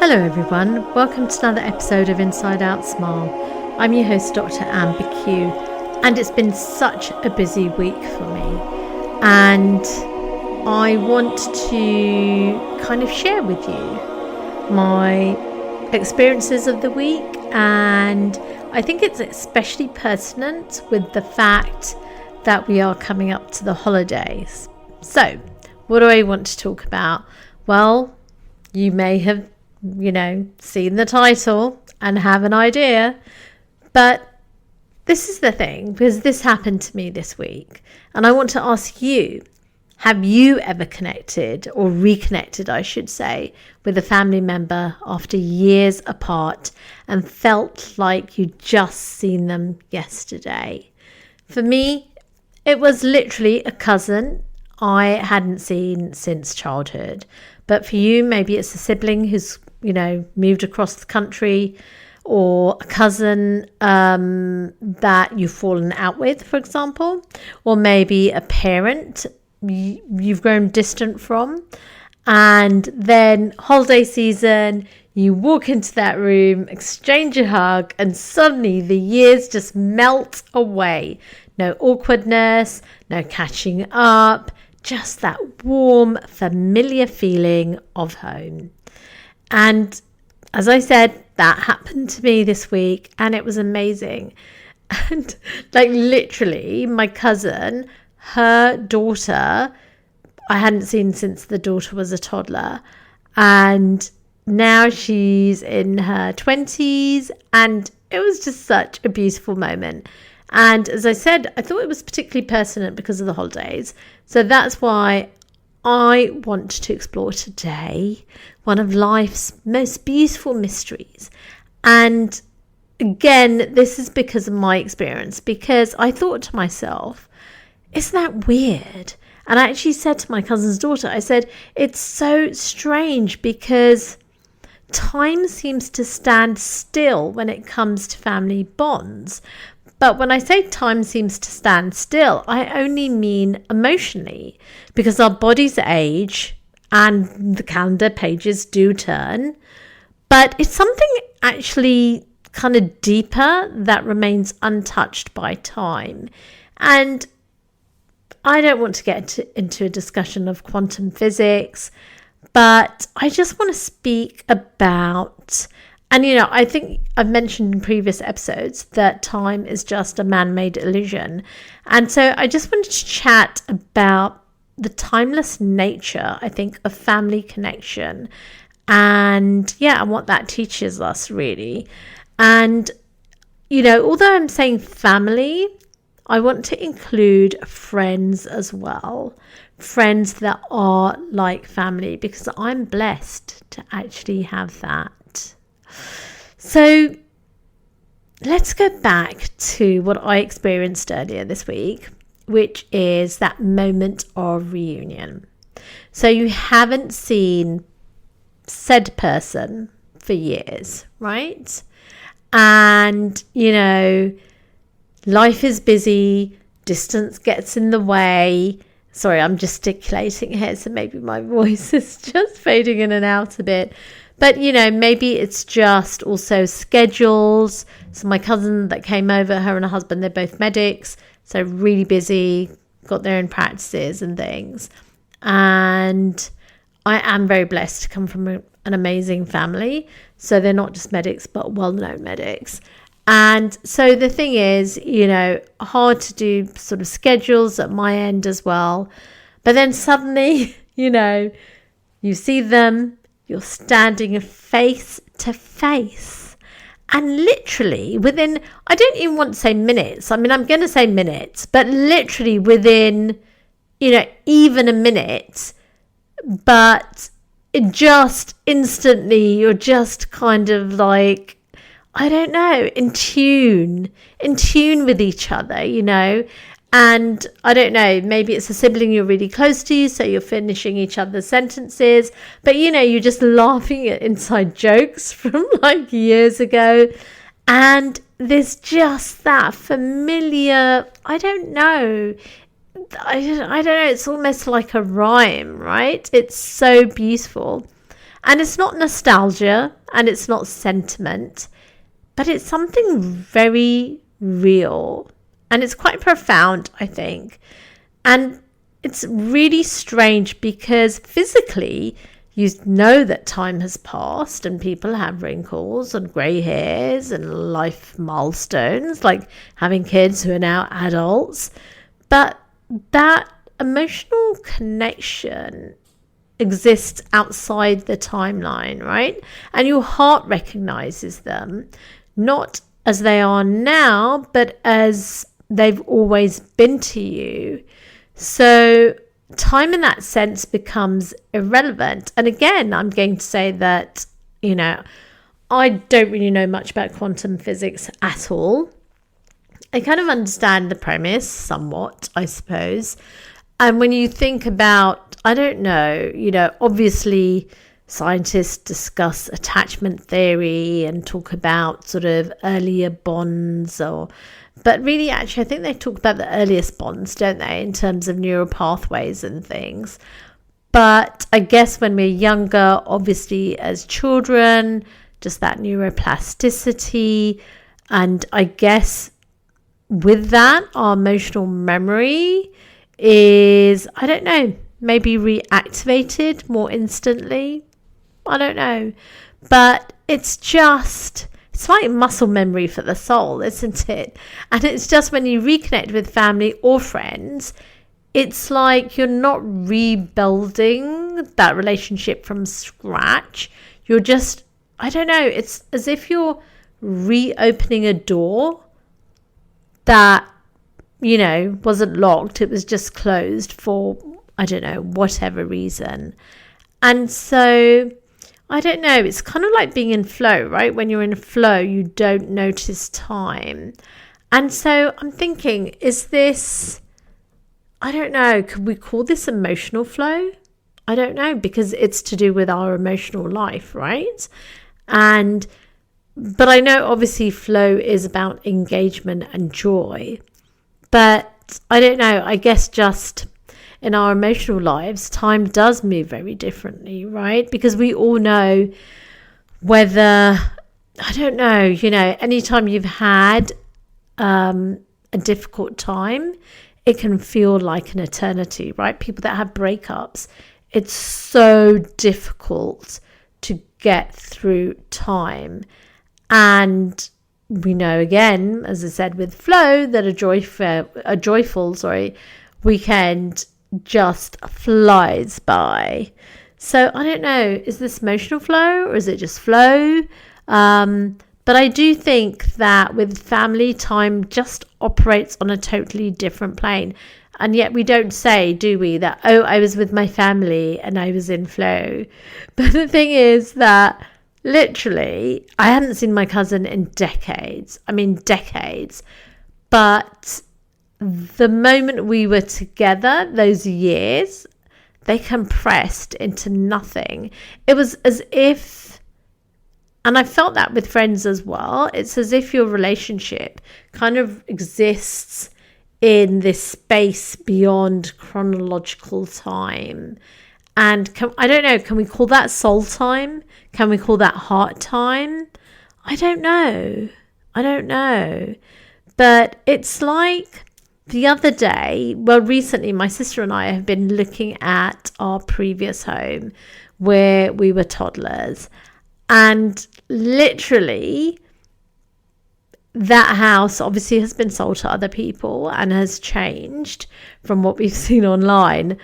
Hello everyone, welcome to another episode of Inside Out Smile. I'm your host Dr. Amber Q, and it's been such a busy week for me, and I want to kind of share with you my experiences of the week, and I think it's especially pertinent with the fact that we are coming up to the holidays. So, what do I want to talk about? Well, you may have seen the title and have an idea, but this is the thing, because this happened to me this week, and I want to ask you, have you ever connected or reconnected, I should say, with a family member after years apart and felt like you'd just seen them yesterday? For me, it was literally a cousin I hadn't seen since childhood. But for you, maybe it's a sibling who's, moved across the country, or a cousin that you've fallen out with, for example, or maybe a parent you've grown distant from. And then holiday season, you walk into that room, exchange a hug, and suddenly the years just melt away. No awkwardness, no catching up, just that warm, familiar feeling of home. And as I said, that happened to me this week, and it was amazing. And literally, my cousin, her daughter, I hadn't seen since the daughter was a toddler, and now she's in her 20s, and it was just such a beautiful moment. And as I said, I thought it was particularly pertinent because of the holidays. So that's why I want to explore today one of life's most beautiful mysteries. And again, this is because of my experience, because I thought to myself, isn't that weird? And I actually said to my cousin's daughter, I said, it's so strange because time seems to stand still when it comes to family bonds. But when I say time seems to stand still, I only mean emotionally, because our bodies age and the calendar pages do turn. But it's something actually kind of deeper that remains untouched by time. And I don't want to get into a discussion of quantum physics, but I just want to speak about... And, I think I've mentioned in previous episodes that time is just a man-made illusion. And so I just wanted to chat about the timeless nature, I think, of family connection. And, and what that teaches us, really. And, although I'm saying family, I want to include friends as well. Friends that are like family, because I'm blessed to actually have that. So let's go back to what I experienced earlier this week, which is that moment of reunion. So you haven't seen said person for years, right? And, life is busy, distance gets in the way. Sorry, I'm gesticulating here, so maybe my voice is just fading in and out a bit. But, maybe it's just also schedules. So my cousin that came over, her and her husband, they're both medics. So really busy, got their own practices and things. And I am very blessed to come from an amazing family. So they're not just medics, but well-known medics. And so the thing is, hard to do sort of schedules at my end as well. But then suddenly, you see them. You're standing face to face, and literally within, I don't even want to say minutes. I mean, I'm going to say minutes, but literally within, even a minute, but it just instantly, you're just kind of like, I don't know, in tune with each other, And I don't know, maybe it's a sibling you're really close to, so you're finishing each other's sentences. But, you're just laughing at inside jokes from years ago. And there's just that familiar, I don't know, it's almost like a rhyme, right? It's so beautiful. And it's not nostalgia and it's not sentiment, but it's something very real. And it's quite profound, I think. And it's really strange because physically, you know that time has passed and people have wrinkles and grey hairs and life milestones, like having kids who are now adults. But that emotional connection exists outside the timeline, right? And your heart recognizes them, not as they are now, but as they've always been to you. So time in that sense becomes irrelevant. And again, I'm going to say that, I don't really know much about quantum physics at all. I kind of understand the premise somewhat, I suppose. And when you think about, I don't know, obviously scientists discuss attachment theory and talk about sort of earlier bonds but really, actually, I think they talk about the earliest bonds, don't they, in terms of neural pathways and things. But I guess when we're younger, obviously as children, just that neuroplasticity. And I guess with that, our emotional memory is, I don't know, maybe reactivated more instantly. I don't know. But it's like muscle memory for the soul, isn't it? And it's just when you reconnect with family or friends, it's like you're not rebuilding that relationship from scratch. You're just, I don't know, it's as if you're reopening a door that, wasn't locked. It was just closed for, I don't know, whatever reason. And so I don't know, it's kind of like being in flow, right? When you're in flow, you don't notice time. And so I'm thinking, is this, I don't know, could we call this emotional flow? I don't know, because it's to do with our emotional life, right? But I know obviously flow is about engagement and joy. But I don't know, I guess just in our emotional lives, time does move very differently, right? Because we all know whether, I don't know, anytime you've had a difficult time, it can feel like an eternity, right? People that have breakups, it's so difficult to get through time. And we know, again, as I said, with flow, that a joyful weekend just flies by. So I don't know, is this emotional flow or is it just flow? But I do think that with family, time just operates on a totally different plane. And yet we don't say, do we, that, oh, I was with my family and I was in flow. But the thing is that literally I hadn't seen my cousin in decades. But the moment we were together, those years, they compressed into nothing. It was as if, and I felt that with friends as well, it's as if your relationship kind of exists in this space beyond chronological time. And I don't know, can we call that soul time? Can we call that heart time? I don't know. But it's like the other day, recently my sister and I have been looking at our previous home where we were toddlers. And literally, that house obviously has been sold to other people and has changed from what we've seen online.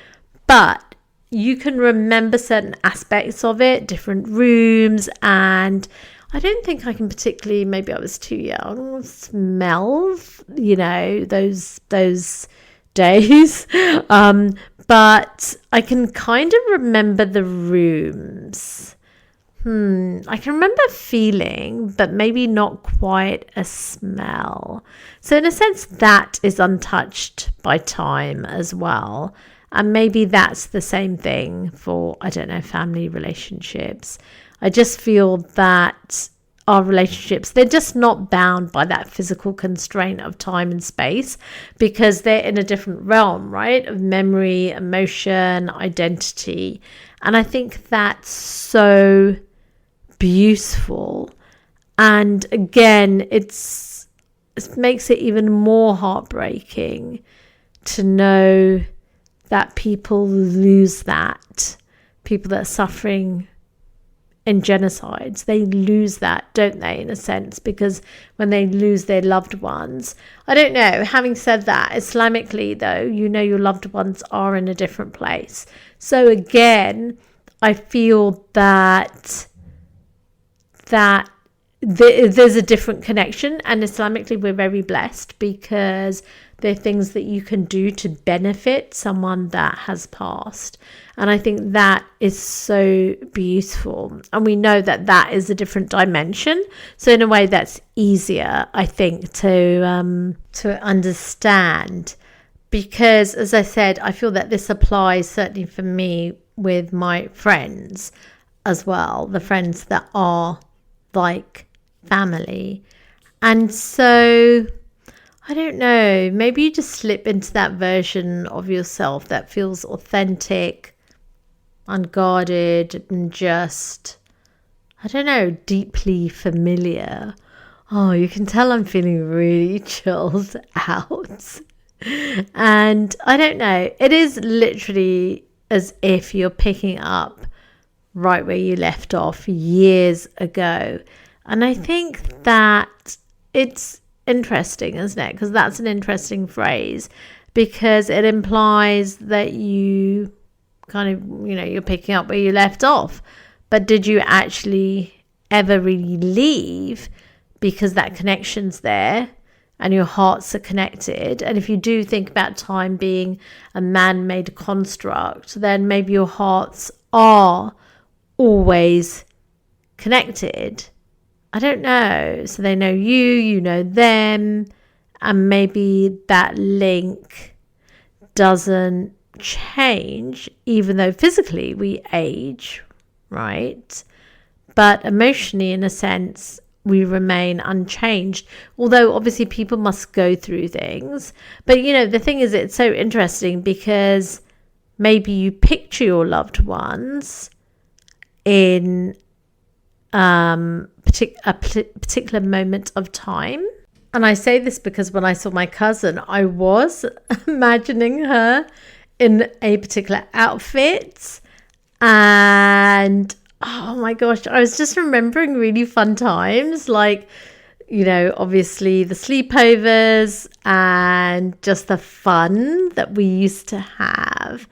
But you can remember certain aspects of it, different rooms, and I don't think I can particularly, maybe I was too young, smell, those days. But I can kind of remember the rooms. I can remember feeling, but maybe not quite a smell. So in a sense, that is untouched by time as well. And maybe that's the same thing for, I don't know, family relationships. I just feel that our relationships, they're just not bound by that physical constraint of time and space because they're in a different realm, right? Of memory, emotion, identity. And I think that's so beautiful. And again, it makes it even more heartbreaking to know that people lose that. People that are suffering in genocides, they lose that, don't they, in a sense, because when they lose their loved ones. I don't know. Having said that, Islamically, though, your loved ones are in a different place. So again, I feel that there's a different connection, and Islamically we're very blessed because there are things that you can do to benefit someone that has passed, and I think that is so beautiful. And we know that is a different dimension, so in a way that's easier, I think, to understand, because as I said, I feel that this applies certainly for me with my friends as well, the friends that are like family. And so I don't know, maybe you just slip into that version of yourself that feels authentic, unguarded, and just, I don't know, deeply familiar. Oh, you can tell I'm feeling really chilled out. And I don't know, it is literally as if you're picking up right where you left off years ago. And I think that it's interesting, isn't it? Because that's an interesting phrase, because it implies that you kind of, you're picking up where you left off. But did you actually ever really leave? Because that connection's there and your hearts are connected. And if you do think about time being a man-made construct, then maybe your hearts are always connected. I don't know. So they know you know them, and maybe that link doesn't change, even though physically we age, right? But emotionally, in a sense, we remain unchanged. Although obviously people must go through things. But the thing is, it's so interesting because maybe you picture your loved ones in a particular moment of time. And I say this because when I saw my cousin, I was imagining her in a particular outfit, and oh my gosh, I was just remembering really fun times, like, obviously the sleepovers and just the fun that we used to have.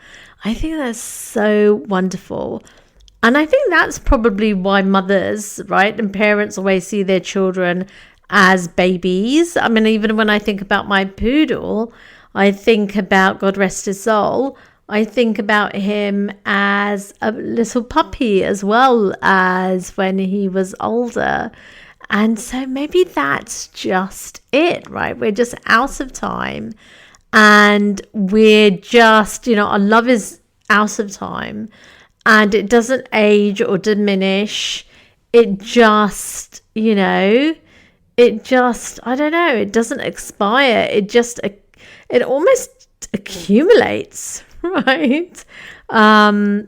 I think that's so wonderful. And I think that's probably why mothers, right, and parents always see their children as babies. I mean, even when I think about my poodle, I think about, God rest his soul, I think about him as a little puppy as well as when he was older. And so maybe that's just it, right? We're just out of time, and we're just, our love is out of time. And it doesn't age or diminish. It just, I don't know, it doesn't expire. It almost accumulates, right? I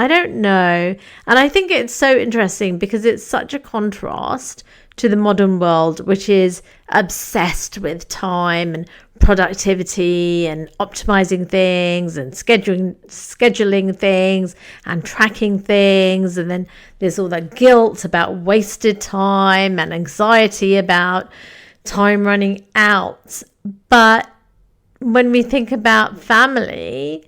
don't know. And I think it's so interesting because it's such a contrast to the modern world, which is obsessed with time and productivity and optimizing things and scheduling things and tracking things. And then there's all that guilt about wasted time and anxiety about time running out. But when we think about family,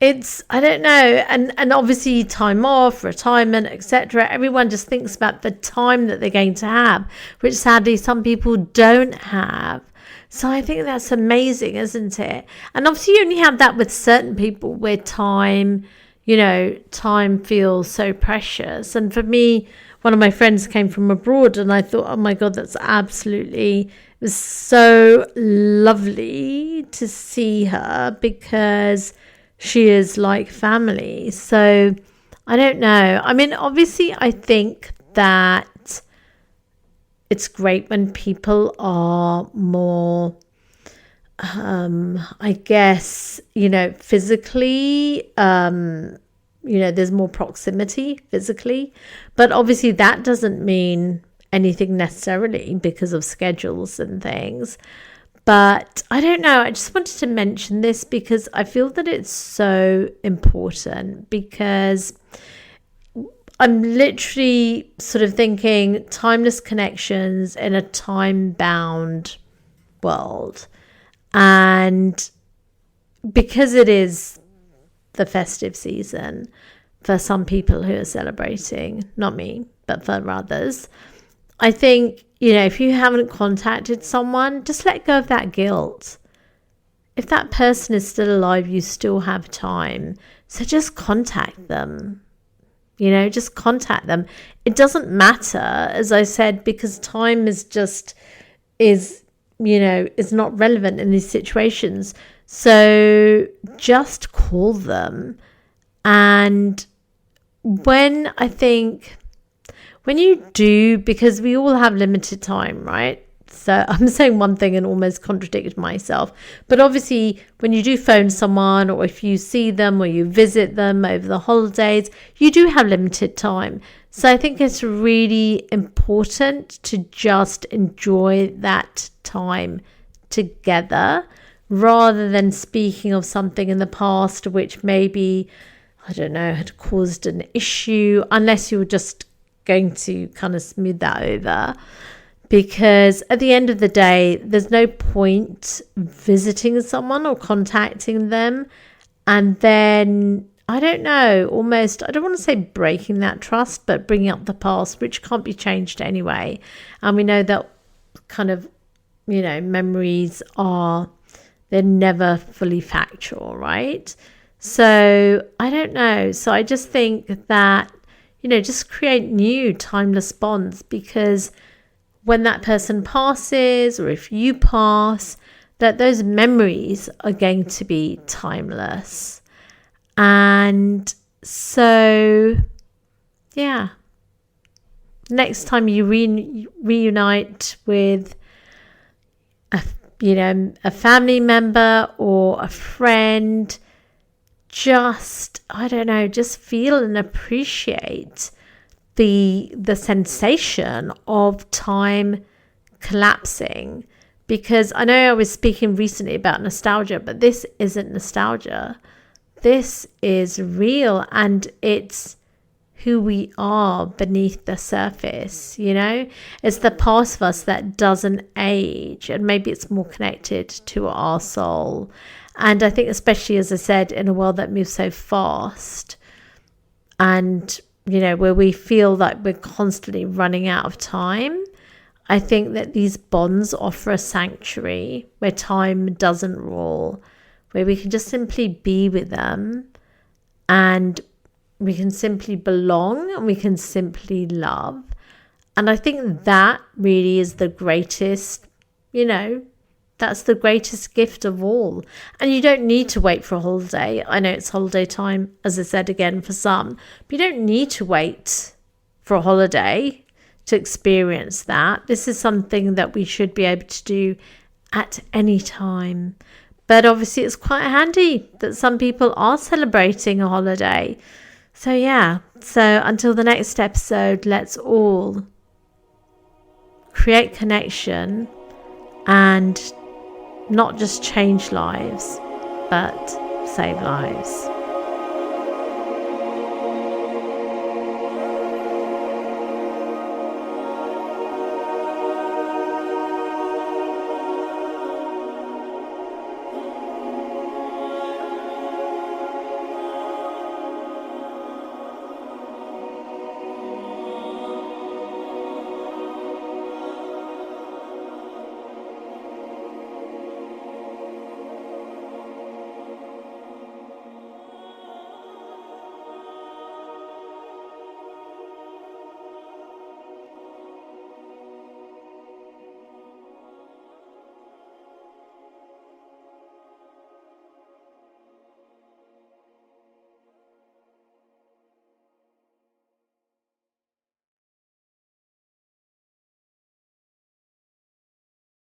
it's, I don't know, and obviously time off, retirement, etc. Everyone just thinks about the time that they're going to have, which sadly some people don't have. So I think that's amazing, isn't it? And obviously you only have that with certain people where time feels so precious. And for me, one of my friends came from abroad, and I thought, oh my God, it was so lovely to see her because she is like family. So I don't know. I mean, obviously I think that it's great when people are more, I guess, physically there's more proximity physically, but obviously that doesn't mean anything necessarily because of schedules and things. But I don't know, I just wanted to mention this because I feel that it's so important, because I'm literally sort of thinking timeless connections in a time-bound world. And because it is the festive season for some people who are celebrating, not me, but for others, I think, if you haven't contacted someone, just let go of that guilt. If that person is still alive, you still have time. So just contact them. Just contact them. It doesn't matter, as I said, because time is not relevant in these situations. So just call them. And when you do, because we all have limited time, right? So I'm saying one thing and almost contradicted myself. But obviously, when you do phone someone, or if you see them or you visit them over the holidays, you do have limited time. So I think it's really important to just enjoy that time together, rather than speaking of something in the past which maybe, I don't know, had caused an issue, unless you're just going to kind of smooth that over. Because at the end of the day, there's no point visiting someone or contacting them and then, I don't know, almost, I don't want to say breaking that trust, but bringing up the past, which can't be changed anyway. And we know that kind of, memories they're never fully factual, right? So I don't know. So I just think that, just create new timeless bonds, because when that person passes, or if you pass, that those memories are going to be timeless. And so, yeah, next time you reunite with a family member or a friend, just feel and appreciate the sensation of time collapsing. Because I know I was speaking recently about nostalgia, but this isn't nostalgia. This is real, and it's who we are beneath the surface. It's the part of us that doesn't age, and maybe it's more connected to our soul. And I think, especially, as I said, in a world that moves so fast, and where we feel like we're constantly running out of time, I think that these bonds offer a sanctuary where time doesn't rule, where we can just simply be with them, and we can simply belong, and we can simply love. And I think that really is the greatest, that's the greatest gift of all. And you don't need to wait for a holiday. I know it's holiday time, as I said again, for some, but you don't need to wait for a holiday to experience that. This is something that we should be able to do at any time. But obviously it's quite handy that some people are celebrating a holiday. So yeah, so until the next episode, let's all create connection and not just change lives, but save lives.